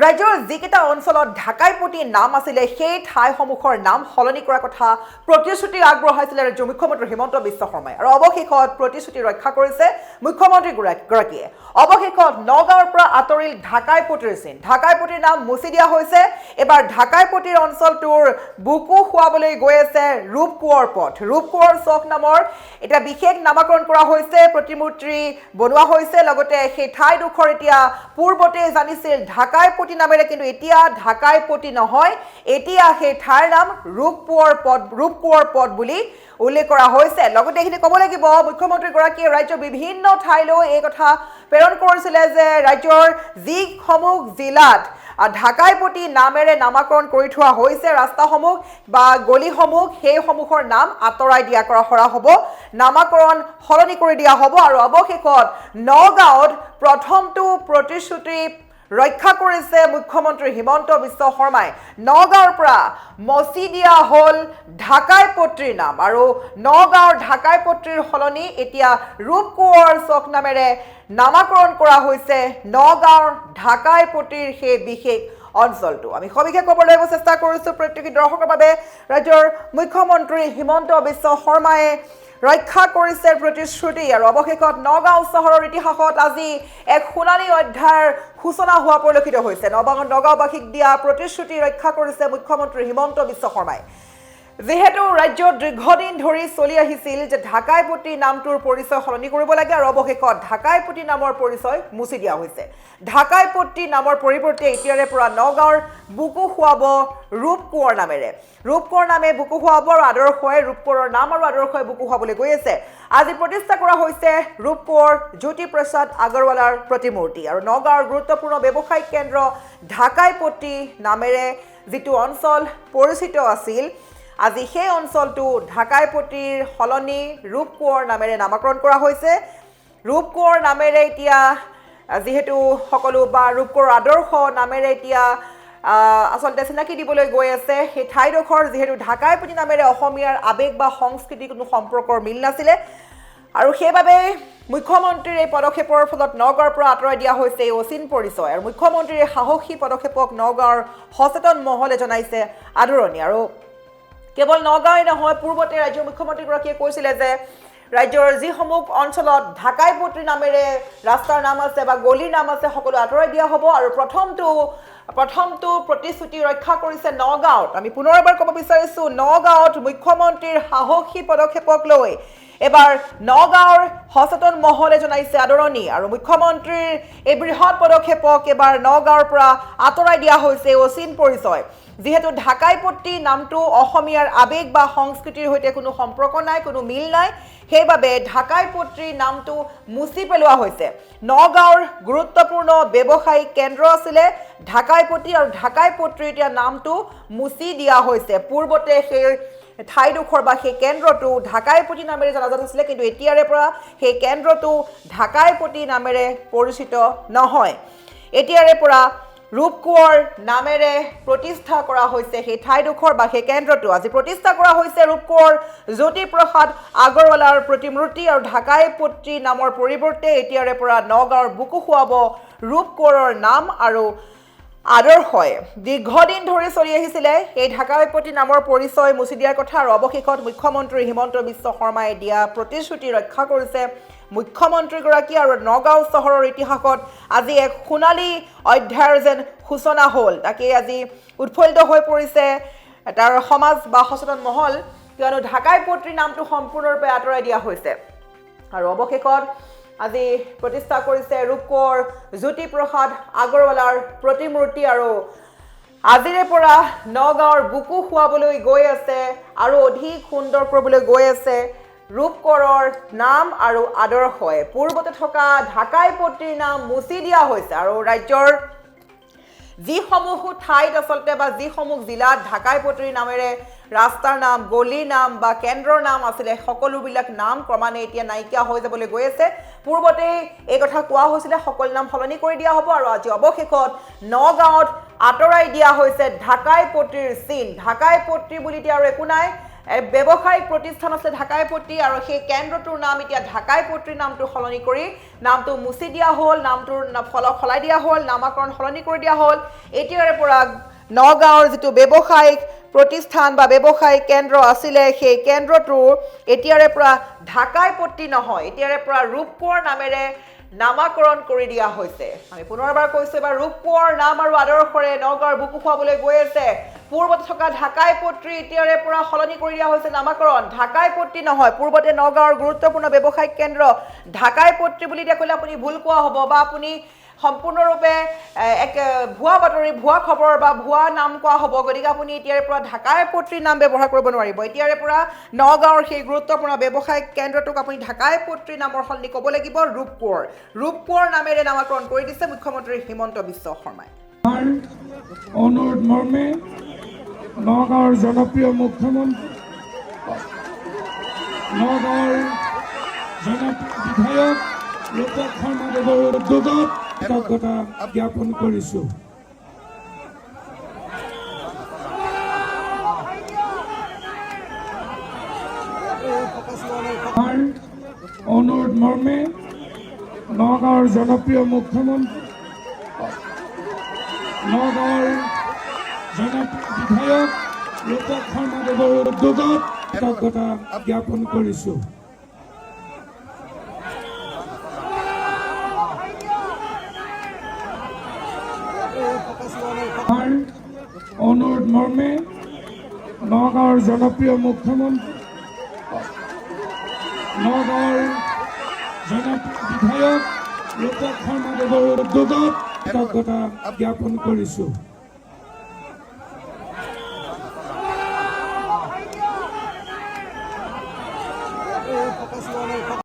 ৰাজ্যৰ যিকেইটা অঞ্চলত ঢাকাইপতি নাম আছিলে সেই ঠাইসমূহৰ নাম সলনি কৰাৰ কথা প্ৰতিশ্ৰুতি আগবঢ়াইছিলে ৰাজ্যৰ মুখ্যমন্ত্ৰী হিমন্ত বিশ্ব শৰ্মাই আৰু অৱশেষত প্ৰতিশ্ৰুতি ৰক্ষা কৰিছে মুখ্যমন্ত্ৰীগৰাকীয়ে অৱশেষত নগাঁৱৰ পৰা আঁতৰিল ঢাকাইপতিৰ চিন ঢাকাইপতিৰ নাম মুছি দিয়া হৈছে এবাৰ ঢাকাইপতিৰ অঞ্চলটোৰ বুকু খুৱাবলৈ গৈ আছে ৰূপকোঁৱৰ চক নামৰ এটা বিশেষ নামকৰণ কৰা হৈছে প্ৰতিমূৰ্তি বনোৱা হৈছে লগতে সেই ঠাইডোখৰ এতিয়া পূৰ্বতে জানিছিল ঢাকাইপতি নামেৰে কিন্তু এতিয়া ঢাকাইপতি নহয় এতিয়া সেই ঠাইৰ নাম ৰূপকোঁৱৰ পথ বুলি উল্লেখ কৰা হৈছে লগতে এইখিনি ক'ব লাগিব মুখ্যমন্ত্ৰীগৰাকীয়ে ৰাজ্যৰ বিভিন্ন ঠাইলৈ এই কথা প্ৰেৰণ কৰিছিলে যে ৰাজ্যৰ যিসমূহ জিলাত ঢাকাইপতি নামেৰে নামকৰণ কৰি থোৱা হৈছে ৰাস্তাসমূহ বা গলিসমূহ সেইসমূহৰ নাম আঁতৰাই কৰা হ'ব নামকৰণ সলনি কৰি দিয়া হ'ব আৰু অৱশেষত নগাঁৱত প্ৰথমটো প্ৰতিশ্ৰুতি ৰক্ষা কৰিছে মুখ্যমন্ত্ৰী হিমন্ত বিশ্ব শৰ্মাই নগাঁৱৰ পৰা মচি দিয়া হ'ল ঢাকাইপতিৰ নাম আৰু নগাঁৱৰ ঢাকাইপতিৰ সলনি এতিয়া ৰূপকোঁৱৰ চক নামেৰে নামকৰণ কৰা হৈছে নগাঁৱৰ ঢাকাইপতিৰ সেই বিশেষ অঞ্চলটো আমি সবিশেষ ক'বলৈ চেষ্টা কৰিছোঁ প্ৰত্যেক দৰ্শকৰ বাবে ৰাজ্যৰ মুখ্যমন্ত্ৰী হিমন্ত বিশ্ব শৰ্মাই ৰক্ষা কৰিছে প্ৰতিশ্ৰুতি আৰু অৱশেষত নগাঁও চহৰৰ ইতিহাসত আজি এক সোণালী অধ্যায়ৰ সূচনা হোৱা পৰিলক্ষিত হৈছে নগাঁওবাসীক দিয়া প্ৰতিশ্ৰুতি ৰক্ষা কৰিছে মুখ্যমন্ত্ৰী হিমন্ত বিশ্ব শৰ্মাই যেহেতু ৰাজ্যত দীৰ্ঘদিন ধৰি চলি আহিছিল যে ঢাকাইপতি নামটোৰ পৰিচয় সলনি কৰিব লাগে আৰু অৱশেষত ঢাকাইপতি নামৰ পৰিচয় মুছি দিয়া হৈছে ঢাকাইপতি নামৰ পৰিৱৰ্তে এতিয়াৰে পৰা নগাঁৱৰ বুকু খুৱাব ৰূপকোঁৱৰ নামে বুকু খুৱাব আৰু আদৰ্শই ৰূপকোঁৱৰৰ নাম আৰু আদৰ্শই বুকু খুৱাবলৈ গৈ আছে আজি প্ৰতিষ্ঠা কৰা হৈছে ৰূপকোঁৱৰ জ্যোতিপ্ৰসাদ আগৰৱালাৰ প্ৰতিমূৰ্তি আৰু নগাঁৱৰ গুৰুত্বপূৰ্ণ ব্যৱসায়িক কেন্দ্ৰ ঢাকাইপতি নামেৰে যিটো অঞ্চল পৰিচিত আছিল আজি সেই অঞ্চলটো ঢাকাইপতিৰ সলনি ৰূপকোঁৱৰ নামেৰে নামকৰণ কৰা হৈছে ৰূপকোঁৱৰ নামেৰে এতিয়া যিহেতু সকলো বা ৰূপকোঁৱৰ আদৰ্শ নামেৰে এতিয়া আচলতে চিনাকি দিবলৈ গৈ আছে সেই ঠাইডোখৰ যিহেতু ঢাকাইপতি নামেৰে অসমীয়াৰ আৱেগ বা সংস্কৃতিৰ কোনো সম্পৰ্কৰ মিল নাছিলে আৰু সেইবাবে মুখ্যমন্ত্ৰীৰ এই পদক্ষেপৰ ফলত নগাঁৱৰ পৰা আঁতৰাই দিয়া হৈছে এই অচিন পৰিচয় আৰু মুখ্যমন্ত্ৰীৰ সাহসী পদক্ষেপক নগাঁৱৰ সচেতন মহলে জনাইছে আদৰণি আৰু কেৱল নগাঁৱই নহয় পূৰ্বতে ৰাজ্যৰ মুখ্যমন্ত্ৰীগৰাকীয়ে কৈছিলে যে ৰাজ্যৰ যিসমূহ অঞ্চলত ঢাকাইপতিৰ নামেৰে ৰাস্তাৰ নাম আছে বা গলিৰ নাম আছে সকলো আঁতৰাই দিয়া হ'ব আৰু প্ৰথমটো প্ৰতিশ্ৰুতি ৰক্ষা কৰিছে নগাঁৱত আমি পুনৰ এবাৰ ক'ব বিচাৰিছোঁ নগাঁৱত মুখ্যমন্ত্ৰীৰ সাহসী পদক্ষেপক লৈ এবাৰ নগাঁৱৰ সচেতন মহলে জনাইছে আদৰণি আৰু মুখ্যমন্ত্ৰীৰ এই বৃহৎ পদক্ষেপক এবাৰ নগাঁৱৰ পৰা আঁতৰাই দিয়া হৈছে অচিন পৰিচয় যিহেতু ঢাকাইপতি নামটো অসমীয়াৰ আৱেগ বা সংস্কৃতিৰ সৈতে কোনো সম্পৰ্ক নাই কোনো মিল নাই সেইবাবে ঢাকাইপতিৰ নামটো মুছি পেলোৱা হৈছে নগাঁৱৰ গুৰুত্বপূৰ্ণ ব্যৱসায়িক কেন্দ্ৰ আছিলে ঢাকাইপতি আৰু ঢাকাইপতিৰ এতিয়া নামটো মুছি দিয়া হৈছে পূৰ্বতে সেই ঠাইডোখৰ বা সেই কেন্দ্ৰটো ঢাকাইপতি নামেৰে জনাজাত আছিলে কিন্তু এতিয়াৰে পৰা সেই কেন্দ্ৰটো ঢাকাইপতি নামেৰে পৰিচিত নহয় এতিয়াৰে পৰা ৰূপকোঁৱৰ নামেৰে প্ৰতিষ্ঠা কৰা হৈছে সেই ঠাইডোখৰ বা সেই কেন্দ্ৰটো আজি প্ৰতিষ্ঠা কৰা হৈছে ৰূপকোঁৱৰ জ্যোতিপ্ৰসাদ আগৰৱালাৰ প্ৰতিমূৰ্তি আৰু ঢাকাইপতি নামৰ পৰিৱৰ্তে এতিয়াৰে পৰা নগাঁৱৰ বুকু খুৱাব ৰূপকোঁৱৰৰ নাম আৰু আদৰ্শই দীৰ্ঘদিন ধৰি চলি আহিছিলে এই ঢাকাইপতি নামৰ পৰিচয় মুছি দিয়াৰ কথা আৰু অৱশেষত মুখ্যমন্ত্ৰী হিমন্ত বিশ্ব শৰ্মাই দিয়া প্ৰতিশ্ৰুতি ৰক্ষা কৰিছে মুখ্যমন্ত্ৰীগৰাকী আৰু নগাঁও চহৰৰ ইতিহাসত আজি এক সোণালী অধ্যায়ৰ যেন সূচনা হ'ল তাকে আজি উৎফুল্লিত হৈ পৰিছে তাৰ সমাজ বা সচেতন মহল কিয়নো ঢাকাইপতিৰ নামটো সম্পূৰ্ণৰূপে আঁতৰাই দিয়া হৈছে আৰু অৱশেষত আজি প্ৰতিষ্ঠা কৰিছে ৰূপকোঁৱৰ জ্যোতিপ্ৰসাদ আগৰৱালাৰ প্ৰতিমূৰ্তি আৰু আজিৰে পৰা নগাঁৱৰ বুকু খুৱাবলৈ গৈ আছে আৰু অধিক সুন্দৰ কৰিবলৈ গৈ আছে ৰূপকোঁৱৰৰ নাম আৰু আদৰ্শই পূৰ্বতে থকা ঢাকাইপতিৰ নাম মুছি দিয়া হৈছে আৰু ৰাজ্যৰ যিসমূহ ঠাইত আচলতে বা যিসমূহ জিলাত ঢাকাইপতিৰ নামেৰে ৰাস্তাৰ নাম গলিৰ নাম বা কেন্দ্ৰৰ নাম আছিলে সকলোবিলাক নাম ক্ৰমান্বয়ে এতিয়া নাইকিয়া হৈ যাবলৈ গৈ আছে পূৰ্বতে এই কথা কোৱা হৈছিলে সকলো নাম সলনি কৰি দিয়া হ'ব আৰু আজি অৱশেষত নগাঁৱত আঁতৰাই দিয়া হৈছে ঢাকাইপতিৰ চিন ঢাকাইপতি বুলি এতিয়া আৰু একো নাই ব্যৱসায়িক প্ৰতিষ্ঠান আছে ঢাকাই পট্টি আৰু সেই কেন্দ্ৰটোৰ নাম এতিয়া ঢাকাই পট্টিৰ নামটো সলনি কৰি নামটো মুছি দিয়া হ'ল, নামটোৰ ফলক সলাই দিয়া হ'ল, নামাকৰণ সলনি কৰি দিয়া হ'ল। এতিয়াৰে পৰা নগাঁৱৰ যিটো ব্যৱসায়িক প্ৰতিষ্ঠান বা ব্যৱসায়িক কেন্দ্ৰ আছিলে সেই কেন্দ্ৰটোৰ এতিয়াৰে পৰা ঢাকাই পট্টি নহয়, এতিয়াৰে পৰা ৰূপকোঁৱৰ নামেৰে নামাকৰণ কৰি দিয়া হৈছে। আমি পুনৰবাৰ কৈছো, এবাৰ ৰূপকোঁৱৰ নাম আৰু আদৰ্শৰে নগাঁৱৰ বুকু খুৱাবলৈ গৈ আছে। পূৰ্বতে থকা ঢাকাই পট্টি এতিয়াৰে পৰা সলনি কৰি দিয়া হৈছে নামাকৰণ। ঢাকাই পট্টি নহয়, পূৰ্বতে নগাঁৱৰ গুৰুত্বপূৰ্ণ ব্যৱসায়িক কেন্দ্ৰ ঢাকাই পট্টি বুলি এতিয়া ক'লে আপুনি ভুল কোৱা হ'ব বা আপুনি সম্পূৰ্ণৰূপে এক ভুৱা বাতৰি, ভুৱা খবৰ বা ভুৱা নাম কোৱা হ'ব। গতিকে আপুনি এতিয়াৰে পৰা ঢাকাই পট্টিৰ নাম ব্যৱহাৰ কৰিব নোৱাৰিব। এতিয়াৰে পৰা নগাঁৱৰ সেই গুৰুত্বপূৰ্ণ ব্যৱসায়িক কেন্দ্ৰটোক আপুনি ঢাকাই পট্টিৰ নামৰ সলনি ক'ব লাগিব ৰূপকোঁৱৰ। ৰূপকোঁৱৰ নামেৰে নামাকৰণ কৰি দিছে মুখ্যমন্ত্ৰী হিমন্ত বিশ্ব শৰ্মাই। অনুৰোধ মৰ্মে নগাঁৱৰ জনপ্ৰিয় মুখ্যমন্ত্ৰী, নগাঁৱৰ জনপ্ৰিয় বিধায়ক ৰূপক শৰ্মাদেৱৰ উদ্যোগত কৃতজ্ঞতা জ্ঞাপন কৰিছোঁ। অনুৰোধ মৰ্মে নগাঁৱৰ জনপ্ৰিয় মুখ্যমন্ত্ৰী, নগাঁৱৰ জনপ্ৰিয় বিধায়ক ৰূপক শৰ্মাদেৱৰ উদ্যোগত কৃতজ্ঞতা জ্ঞাপন কৰিছোঁ। অনুৰোধ মৰ্মে নগাঁৱৰ জনপ্ৰিয় মুখ্যমন্ত্ৰী, নগাঁৱৰ জনপ্ৰিয় বিধায়ক ৰূপক শৰ্মাদেৱৰ উদ্যোগত কৃতজ্ঞতা জ্ঞাপন কৰিছোঁ।